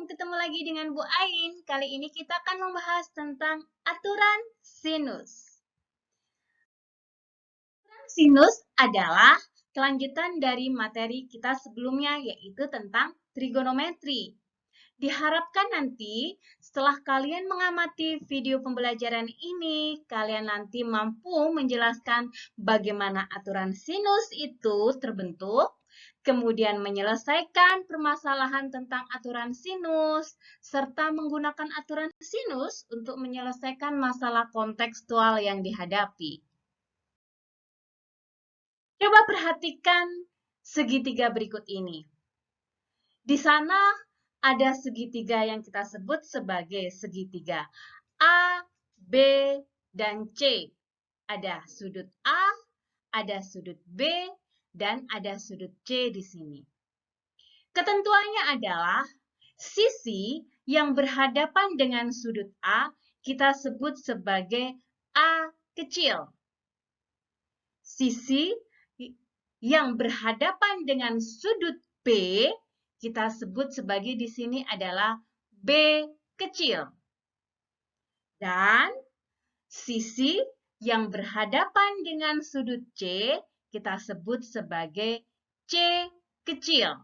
ketemu lagi dengan Bu Ain. Kali ini kita akan membahas tentang aturan sinus. Aturan sinus adalah kelanjutan dari materi kita sebelumnya, yaitu tentang trigonometri. Diharapkan nanti setelah kalian mengamati video pembelajaran ini, kalian nanti mampu menjelaskan bagaimana aturan sinus itu terbentuk, kemudian menyelesaikan permasalahan tentang aturan sinus, serta menggunakan aturan sinus untuk menyelesaikan masalah kontekstual yang dihadapi. Coba perhatikan segitiga berikut ini. Di sana ada segitiga yang kita sebut sebagai segitiga A, B, dan C. Ada sudut A, ada sudut B, dan ada sudut C di sini. Ketentuannya adalah sisi yang berhadapan dengan sudut A kita sebut sebagai A kecil. Sisi yang berhadapan dengan sudut B kita sebut sebagai di sini adalah B kecil. Dan sisi yang berhadapan dengan sudut C kita sebut sebagai C kecil.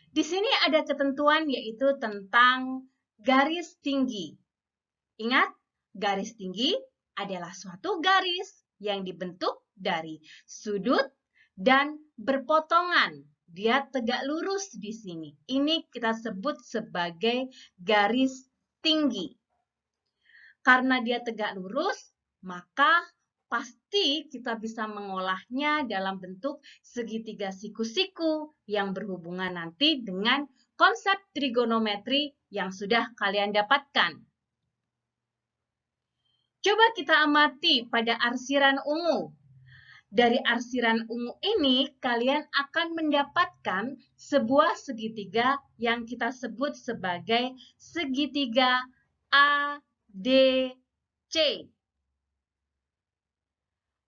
Di sini ada ketentuan yaitu tentang garis tinggi. Ingat, garis tinggi adalah suatu garis yang dibentuk dari sudut dan berpotongan. Dia tegak lurus di sini. Ini kita sebut sebagai garis tinggi. Karena dia tegak lurus, maka pasti kita bisa mengolahnya dalam bentuk segitiga siku-siku yang berhubungan nanti dengan konsep trigonometri yang sudah kalian dapatkan. Coba kita amati pada arsiran ungu. Dari arsiran ungu ini, kalian akan mendapatkan sebuah segitiga yang kita sebut sebagai segitiga ADC.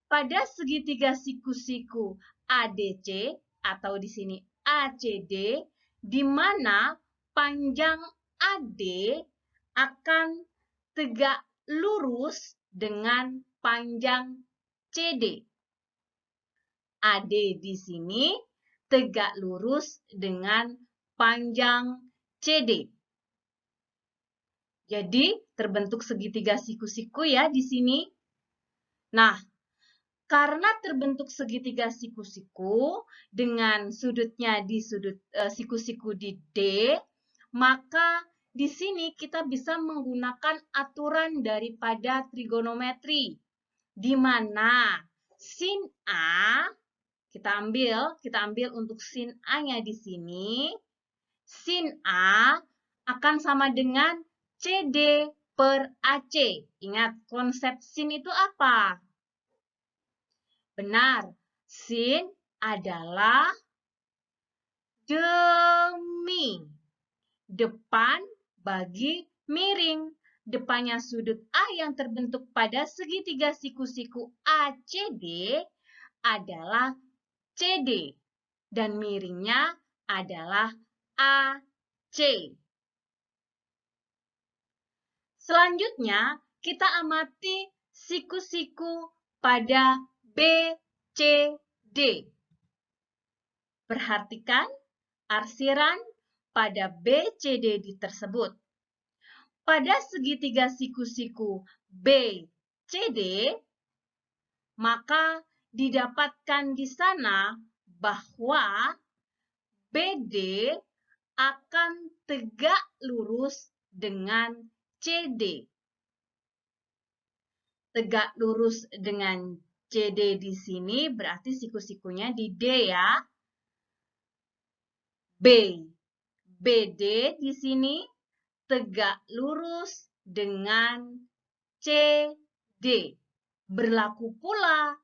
Pada segitiga siku-siku ADC atau di sini ACD, di mana panjang AD akan tegak lurus dengan panjang CD. AD di sini tegak lurus dengan panjang CD. Jadi terbentuk segitiga siku-siku ya di sini. Nah, karena terbentuk segitiga siku-siku dengan sudutnya di siku-siku di D, maka di sini kita bisa menggunakan aturan daripada trigonometri, di mana sin A kita ambil untuk sin A-nya di sini, sin A akan sama dengan CD per AC. Ingat, konsep sin itu apa? Benar, sin adalah demi, depan bagi miring. Depannya sudut A yang terbentuk pada segitiga siku-siku ACD adalah CD. Dan miringnya adalah AC. Selanjutnya, kita amati siku-siku pada BCD. Perhatikan arsiran pada BCD tersebut. Pada segitiga siku-siku BCD, maka didapatkan di sana bahwa BD akan tegak lurus dengan CD. Tegak lurus dengan CD di sini berarti siku-sikunya di D ya. BD di sini tegak lurus dengan CD. Berlaku pula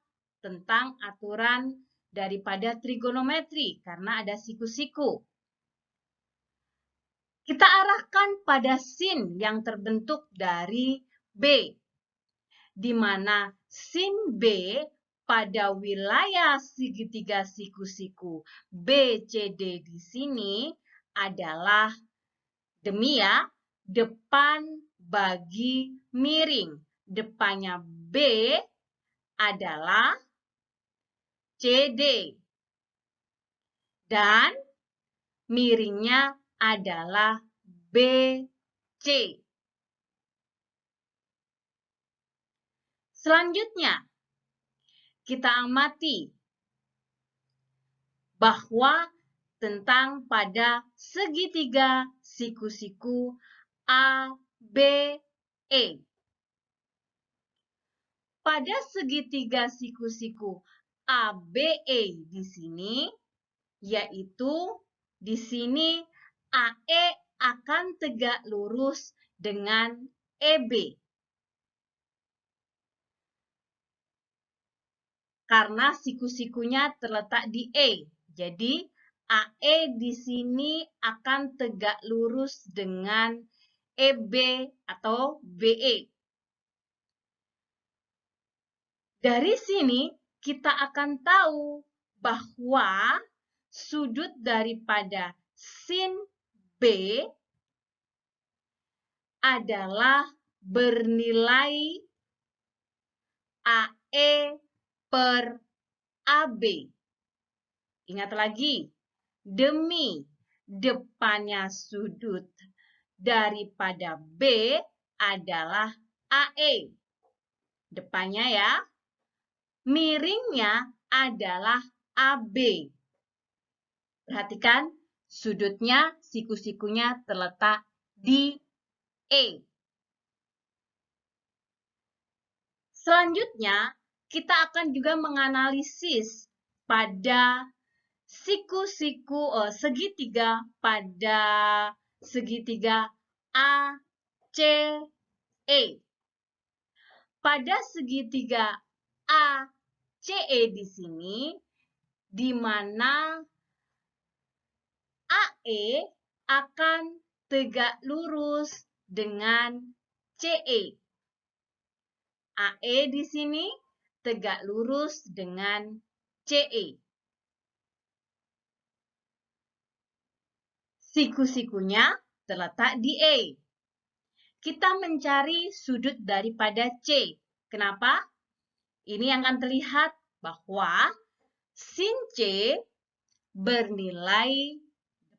tentang aturan daripada trigonometri karena ada siku-siku. Kita arahkan pada sin yang terbentuk dari B, di mana sin B pada wilayah segitiga siku-siku BCD di sini adalah Demi ya, depan bagi miring. Depannya B adalah CD. Dan miringnya adalah BC. Selanjutnya, kita amati bahwa tentang pada segitiga siku-siku ABE. Pada segitiga siku-siku ABE di sini, yaitu di sini AE akan tegak lurus dengan EB. Karena siku-sikunya terletak di E. Jadi, AE di sini akan tegak lurus dengan EB atau BE. Dari sini, kita akan tahu bahwa sudut daripada sin B adalah bernilai AE per AB. Ingat lagi, demi depannya sudut daripada B adalah AE. Depannya ya. Miringnya adalah AB. Perhatikan, sudutnya, siku-sikunya terletak di E. Selanjutnya, kita akan juga menganalisis pada siku-siku segitiga pada segitiga ACE. Pada segitiga ACE di sini, di mana AE akan tegak lurus dengan CE. AE di sini tegak lurus dengan CE. Siku-sikunya terletak di E. Kita mencari sudut daripada C. Kenapa? Ini yang akan terlihat bahwa sin C bernilai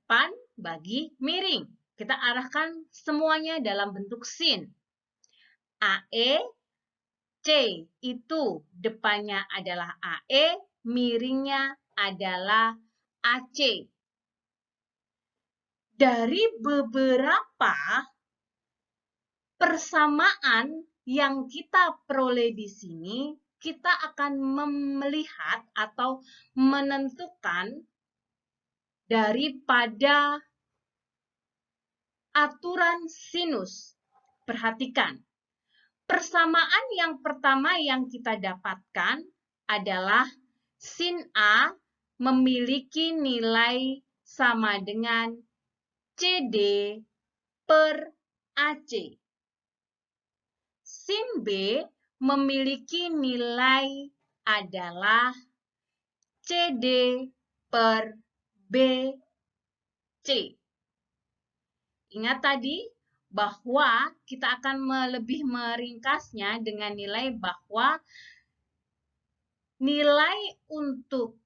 depan bagi miring. Kita arahkan semuanya dalam bentuk sin. AE C itu depannya adalah AE, miringnya adalah AC. Dari beberapa persamaan yang kita peroleh di sini, kita akan melihat atau menentukan daripada aturan sinus. Perhatikan. Persamaan yang pertama yang kita dapatkan adalah sin A memiliki nilai sama dengan CD per AC. Sin B memiliki nilai adalah CD per BC. Ingat tadi bahwa kita akan lebih meringkasnya dengan nilai bahwa nilai untuk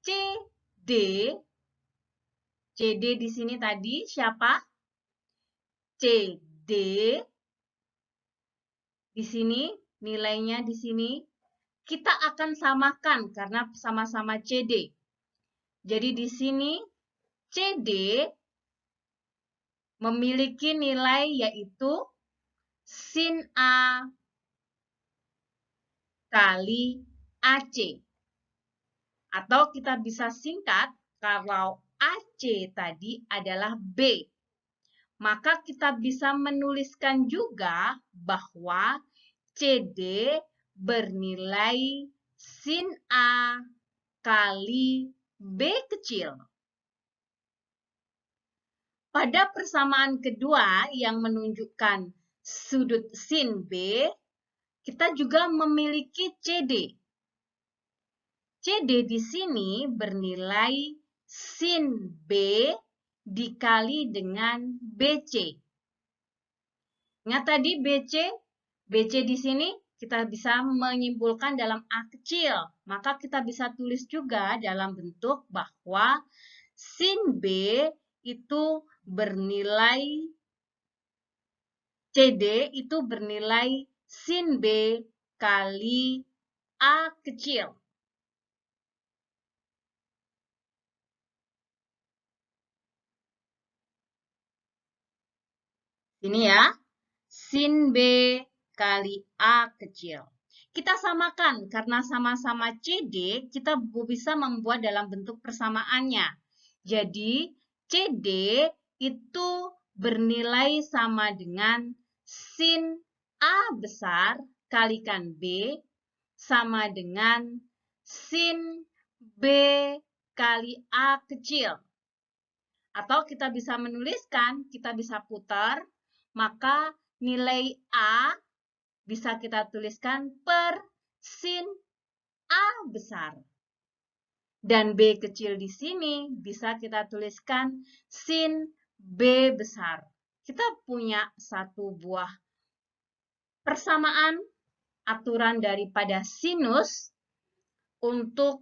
CD di sini tadi siapa? CD di sini nilainya di sini kita akan samakan karena sama-sama CD. Jadi di sini CD memiliki nilai yaitu sin A kali AC. Atau kita bisa singkat, kalau AC tadi adalah B. Maka kita bisa menuliskan juga bahwa CD bernilai sin A kali B kecil. Pada persamaan kedua yang menunjukkan sudut sin B, kita juga memiliki CD. CD di sini bernilai sin B dikali dengan BC. Ingat tadi BC di sini kita bisa menyimpulkan dalam A kecil. Maka kita bisa tulis juga dalam bentuk bahwa sin B itu bernilai CD itu bernilai sin B kali A kecil. Ini ya, sin B kali A kecil. Kita samakan, karena sama-sama CD, kita bisa membuat dalam bentuk persamaannya. Jadi, CD itu bernilai sama dengan sin A besar kalikan B sama dengan sin B kali A kecil. Atau kita bisa menuliskan, kita bisa putar, maka nilai A bisa kita tuliskan per sin A besar. Dan B kecil di sini bisa kita tuliskan sin B besar. Kita punya satu buah persamaan aturan daripada sinus untuk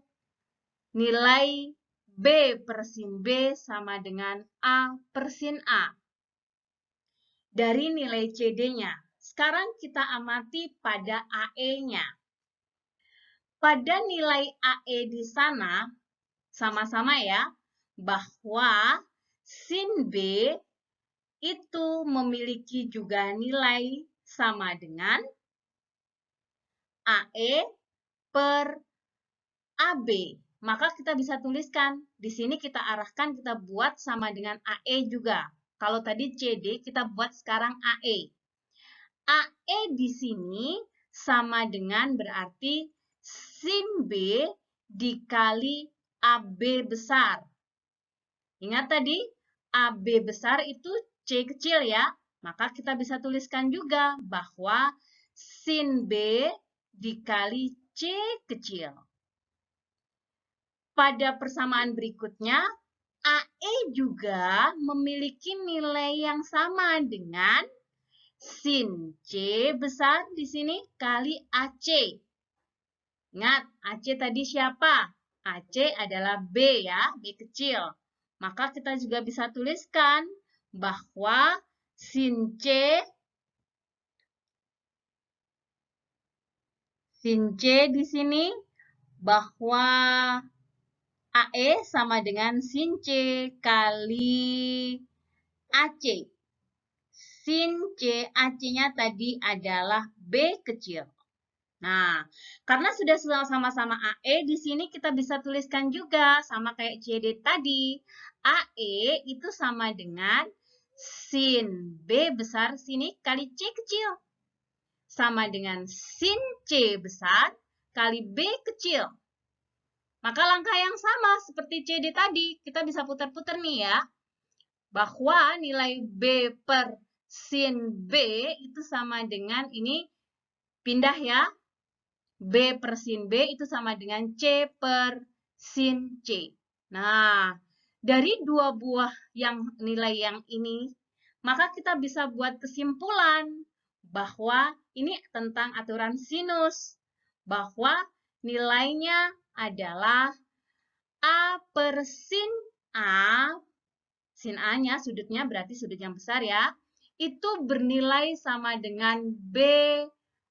nilai B per sin B sama dengan A per sin A. Dari nilai CD-nya. Sekarang kita amati pada AE-nya. Pada nilai AE di sana, sama-sama ya, bahwa sin B itu memiliki juga nilai sama dengan AE per AB. Maka kita bisa tuliskan, di sini kita arahkan, kita buat sama dengan AE juga. Kalau tadi CD, kita buat sekarang AE. AE di sini sama dengan berarti sin B dikali AB besar. Ingat tadi, AB besar itu C kecil ya. Maka kita bisa tuliskan juga bahwa sin B dikali C kecil. Pada persamaan berikutnya, AE juga memiliki nilai yang sama dengan sin C besar di sini kali AC. Ingat, AC tadi siapa? AC adalah B ya, B kecil. Maka kita juga bisa tuliskan bahwa sin C di sini bahwa AE sama dengan sin C kali AC. Sin C, AC-nya tadi adalah B kecil. Nah, karena sudah sama-sama AE, di sini kita bisa tuliskan juga sama kayak CD tadi. AE itu sama dengan sin B besar sini kali C kecil. Sama dengan sin C besar kali B kecil. Maka langkah yang sama seperti CD tadi, kita bisa putar-putar nih ya. Bahwa nilai B per sin B itu sama dengan ini, pindah ya. B per sin B itu sama dengan C per sin C. Nah, dari dua buah nilai yang ini, maka kita bisa buat kesimpulan bahwa ini tentang aturan sinus. Bahwa nilainya adalah A per sin A, sin A-nya sudutnya berarti sudut yang besar ya, itu bernilai sama dengan B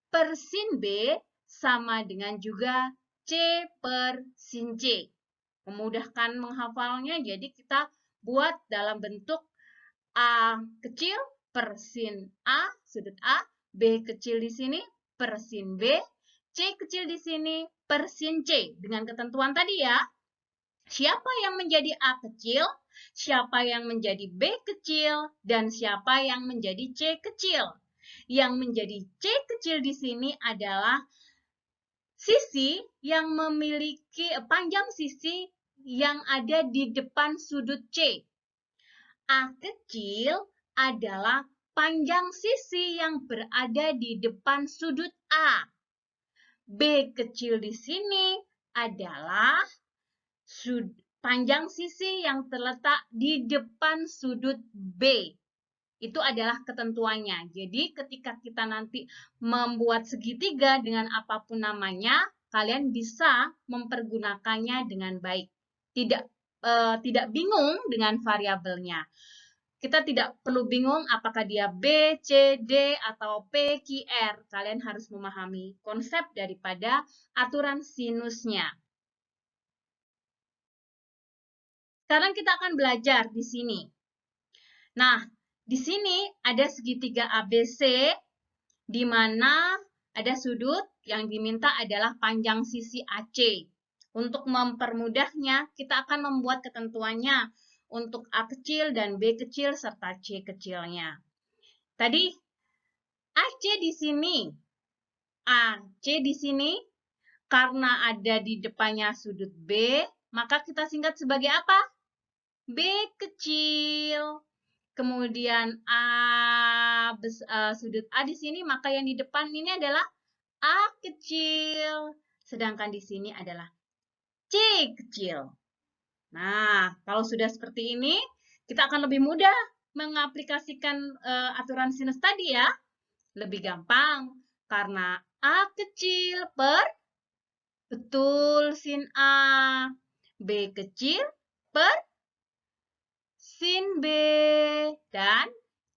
per sin B sama dengan juga C per sin C. Memudahkan menghafalnya, jadi kita buat dalam bentuk A kecil per sin A, sudut A, B kecil di sini per sin B, C kecil di sini per sin C. Dengan ketentuan tadi ya, siapa yang menjadi A kecil, siapa yang menjadi B kecil, dan siapa yang menjadi C kecil. Yang menjadi C kecil di sini adalah sisi yang memiliki panjang sisi yang ada di depan sudut C. A kecil adalah panjang sisi yang berada di depan sudut A. B kecil di sini adalah panjang sisi yang terletak di depan sudut B. Itu adalah ketentuannya. Jadi ketika kita nanti membuat segitiga dengan apapun namanya, kalian bisa mempergunakannya dengan baik. Tidak bingung dengan variabelnya. Kita tidak perlu bingung apakah dia B, C, D, atau P, Q, R. Kalian harus memahami konsep daripada aturan sinusnya. Sekarang kita akan belajar di sini. Nah, di sini ada segitiga ABC, di mana ada sudut yang diminta adalah panjang sisi AC. Untuk mempermudahnya, kita akan membuat ketentuannya untuk A kecil dan B kecil serta C kecilnya. Tadi AC di sini, karena ada di depannya sudut B, maka kita singkat sebagai apa? B kecil. Kemudian sudut A di sini, maka yang di depan ini adalah A kecil. Sedangkan di sini adalah C kecil. Nah, kalau sudah seperti ini, kita akan lebih mudah mengaplikasikan aturan sinus tadi ya. Lebih gampang, karena A kecil per, betul, sin A. B kecil per sin B. Dan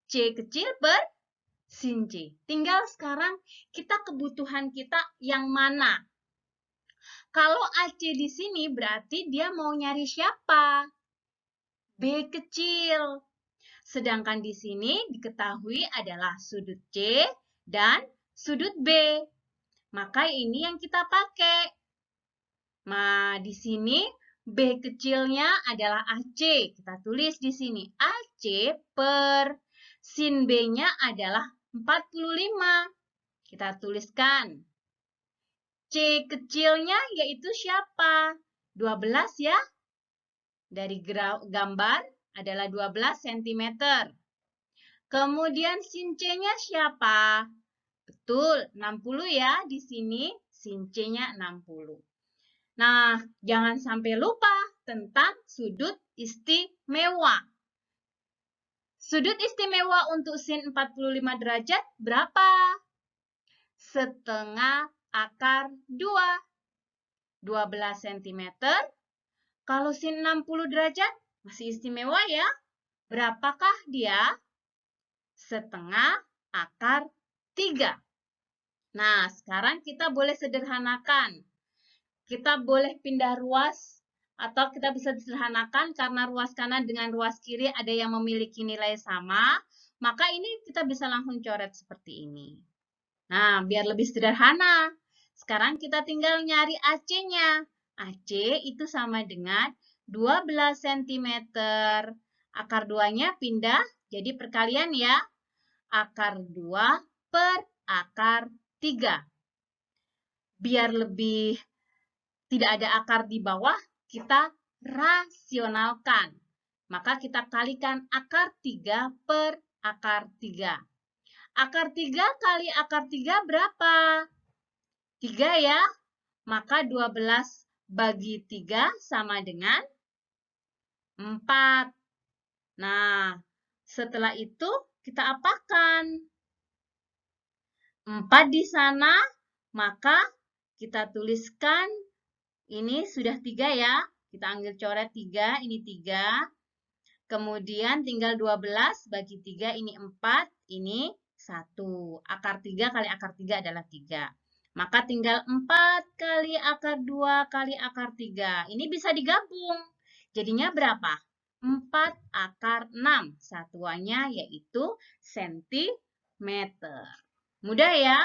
C kecil per sin C. Tinggal sekarang kita kebutuhan kita yang mana? Kalau AC di sini berarti dia mau nyari siapa? B kecil. Sedangkan di sini diketahui adalah sudut C dan sudut B. Maka ini yang kita pakai. Nah, di sini B kecilnya adalah AC. Kita tulis di sini AC per sin B-nya adalah 45. Kita tuliskan. C kecilnya yaitu siapa? 12 ya. Dari gambar adalah 12 cm. Kemudian sin C-nya siapa? Betul, 60 ya. Di sini sin C-nya 60. Nah, jangan sampai lupa tentang sudut istimewa. Sudut istimewa untuk sin 45 derajat berapa? Setengah akar 2. 12 cm. Kalau sin 60 derajat masih istimewa ya. Berapakah dia? Setengah akar 3. Nah, sekarang kita boleh sederhanakan. Kita boleh pindah ruas atau kita bisa sederhanakan karena ruas kanan dengan ruas kiri ada yang memiliki nilai sama. Maka ini kita bisa langsung coret seperti ini. Nah, biar lebih sederhana. Sekarang kita tinggal nyari AC-nya. AC itu sama dengan 12 cm. Akar 2-nya pindah jadi perkalian ya. Akar 2 per akar 3. Biar lebih tidak ada akar di bawah, kita rasionalkan. Maka kita kalikan akar 3 per akar 3. Akar 3 kali akar 3 berapa? 3 ya. Maka 12 bagi 3 sama dengan 4. Nah, setelah itu kita apakan? 4 di sana, maka kita tuliskan ini sudah 3 ya. Kita ambil coret 3, ini 3. Kemudian tinggal 12 bagi 3, ini 4, ini 1. Akar 3 kali akar 3 adalah 3. Maka tinggal 4 kali akar 2 kali akar 3. Ini bisa digabung. Jadinya berapa? 4 akar 6. Satuannya yaitu sentimeter. Mudah ya?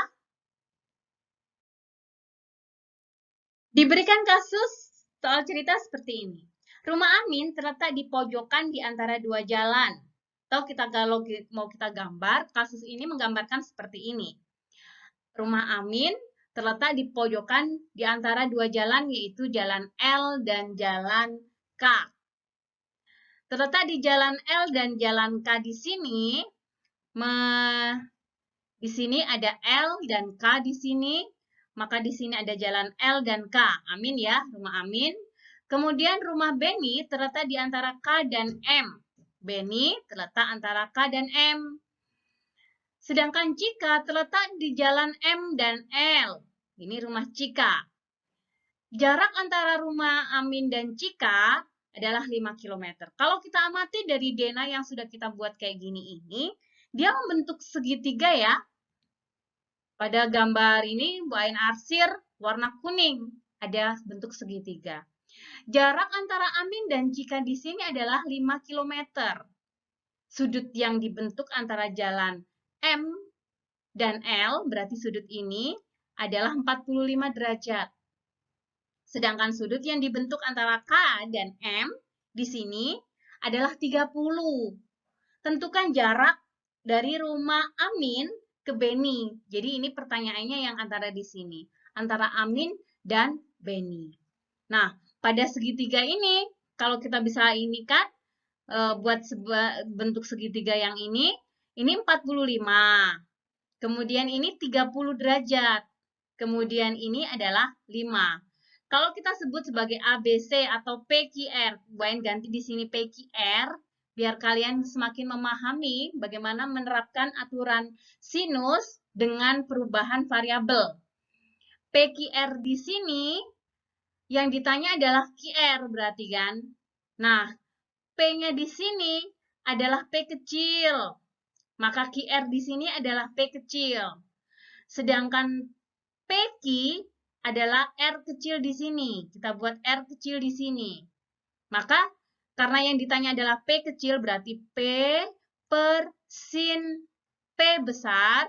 Diberikan kasus soal cerita seperti ini. Rumah Amin terletak di pojokan di antara dua jalan. Atau kalau mau kita gambar, kasus ini menggambarkan seperti ini. Rumah Amin terletak di pojokan di antara dua jalan, yaitu jalan L dan jalan K. Terletak di jalan L dan jalan K di sini, di sini ada L dan K di sini. Maka di sini ada jalan L dan K. Amin ya, rumah Amin. Kemudian rumah Benny terletak di antara K dan M. Benny terletak antara K dan M. Sedangkan Cika terletak di jalan M dan L. Ini rumah Cika. Jarak antara rumah Amin dan Cika adalah 5 km. Kalau kita amati dari Dena yang sudah kita buat kayak gini ini, dia membentuk segitiga ya. Pada gambar ini Bu Ain arsir warna kuning, ada bentuk segitiga. Jarak antara Amin dan Cika di sini adalah 5 km. Sudut yang dibentuk antara jalan M dan L, berarti sudut ini adalah 45 derajat. Sedangkan sudut yang dibentuk antara K dan M di sini adalah 30. Tentukan jarak dari rumah Amin ke Benny. Jadi ini pertanyaannya yang antara di sini. Antara Amin dan Benny. Nah, pada segitiga ini, kalau kita bisa ini kan, buat bentuk segitiga yang ini 45. Kemudian ini 30 derajat. Kemudian ini adalah 5. Kalau kita sebut sebagai ABC atau PQR, Bu Ain ganti di sini PQR, biar kalian semakin memahami bagaimana menerapkan aturan sinus dengan perubahan variabel. PQR di sini, yang ditanya adalah QR berarti kan. Nah, P-nya di sini adalah P kecil. Maka QR di sini adalah P kecil. Sedangkan PQ adalah R kecil di sini. Kita buat R kecil di sini. Maka karena yang ditanya adalah P kecil berarti P per sin P besar,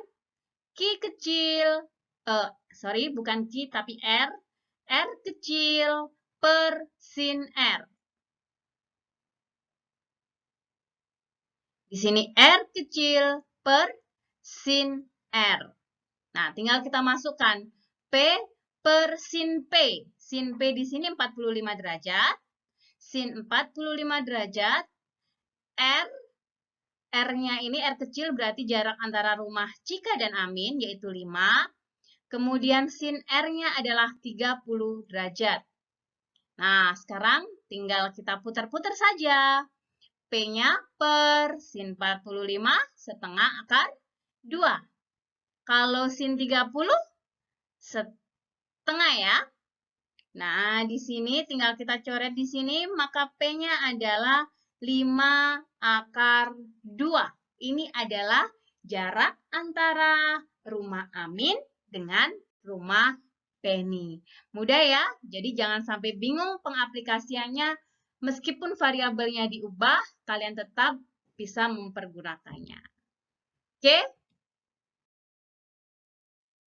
Q kecil, bukan Q tapi R kecil per sin R. Di sini R kecil per sin R. Nah, tinggal kita masukkan P per sin P. Sin P di sini 45 derajat. Sin 45 derajat. R-nya ini R kecil berarti jarak antara rumah Cika dan Amin, yaitu 5. Kemudian sin R-nya adalah 30 derajat. Nah, sekarang tinggal kita putar-putar saja. P-nya per sin 45 setengah akar 2. Kalau sin 30, setengah ya. Nah, di sini tinggal kita coret di sini, maka P-nya adalah 5 akar 2. Ini adalah jarak antara rumah Amin dengan rumah Benny. Mudah ya, jadi jangan sampai bingung pengaplikasiannya. Meskipun variabelnya diubah, kalian tetap bisa mempergunakannya. Oke?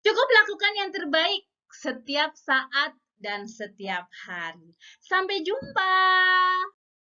Cukup lakukan yang terbaik setiap saat dan setiap hari. Sampai jumpa.